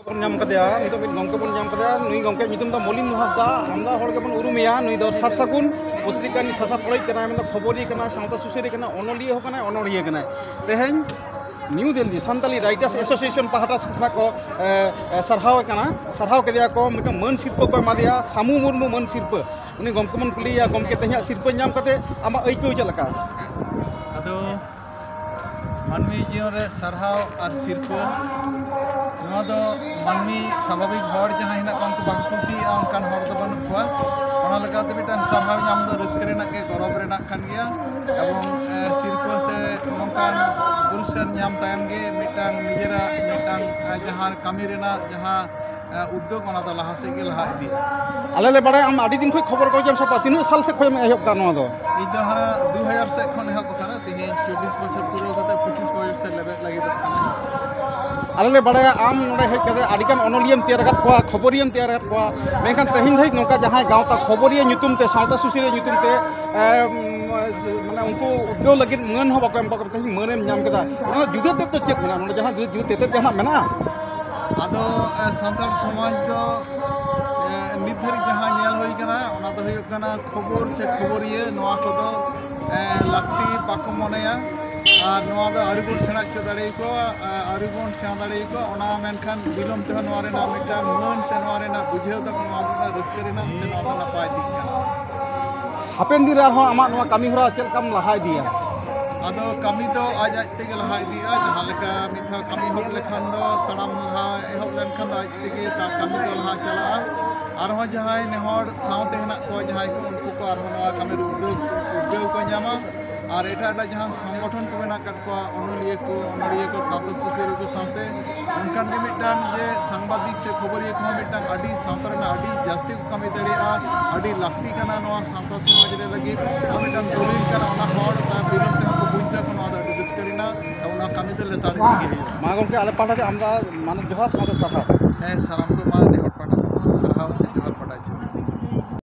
नाम कदेया नितो मिद गंके बन नाम कदेया नुई गंके नितुम दा मलिन हासदा आमदा हर के बन उरुमिया नुई दा सारसागुन पत्रिका नि सासा पड़ाई कना मेन खबरी कना सावता सुसेरी कना अनलिया हो कना अनरिया कना तेहेन न्यू दिल्ली सान्ताली राइटर्स एसोसिएशन पाहटा खना को सरहाव कदेया को मिट मन शिल्प को मादिया सामु मुर्मु मन शिल्प उनी गंके मन कुलिया गंके तेहा शिल्प नाम कते आमा अइको चलका अदो मानवी जीवन रे सरहाव और शिल्प मानवी स्वाभाविक हर जहाँ हिना को बांग खुशी उनकान हर दो बन कुआ ओना लगाते मिटान सरहाव नाम दो रस्क रेना के गौरव रेना खान गया एवं शिल्प से नोकान पुरस्कार नाम तायम गे मिटान निजेरा मिटान जहाँ कमी रेना जहाँ उद्योग ओना दो लहा से गे लहा इदी आले ले बड़ा हम आदि दिन खो खबर को जम सपा 3 साल से खोय में एहब का नवा दो इदो हरा 2000 से खन एहब करा तिहे 24 बछर पूरा कते 25 बछर से लेबे लागि दो खाना आले बड़ा आम नोडे हे कदे आदिकान अनलियम तैयार करत को खबरियम तैयार करत को मेनखान तहिन धै नोका जहां गावता खबरिया nyutum ते सावता सुसिरे nyutum ते माने उनको उद्योग लगिन मन हो बकम बकम तहि मनेम नाम कदा ओना जुदे ते चेक मेना नोडे जहां जुदे ते जहां मेना आदो संताल समाज दो निधरी जहां नेल होई कना ओना दो होय कना खबर से खबरिया नोआ को दो लक्ति बाको मनेया और नोआ दो आरिबुन सेना च दाड़े को आरिबुन सेना दाड़े को ओना मेनखान बिलम ते नोआ रे ना मिटा मन से नोआ रे ना बुझेव तक नोआ रे ना रस्क रे ना से नोआ दो नपाय दिक कना हापेन दिन हो आमा नोआ कामी हरा चेल काम लहा दिया आदो कमी दो आज तेगे लहा दिया जहां लेका मिथा कमी होब लेखान दो तड़ाम लहा एहब लेनखान दो आज तेगे ता कमी दो लहा चला और हो जहां नेहर सावते हना को जहां को उनको को और नोआ कमी उद्योग को न्यामा और एटा जहां संगठन को मेना कट को अनलिया को सातो सुसेरी को सावते उनकान के मिटान जे सांबादिक से खबरिया को मिटान अडी सावतर ना अडी जास्ती को कमी दड़िया अडी लाक्ति कना नोआ सावता समाज रे लगी मिटान दलिल कना ना हर ता बिरम ते को बुझदा को नोआ दा डिस्करिना ओना कमी दे लेताड़ी दिगे मा गंके आले पाटा के आमदा माने जोहार सावता सरहा साराम को मा नेहर पाटा सरहाव से जोहार पाटा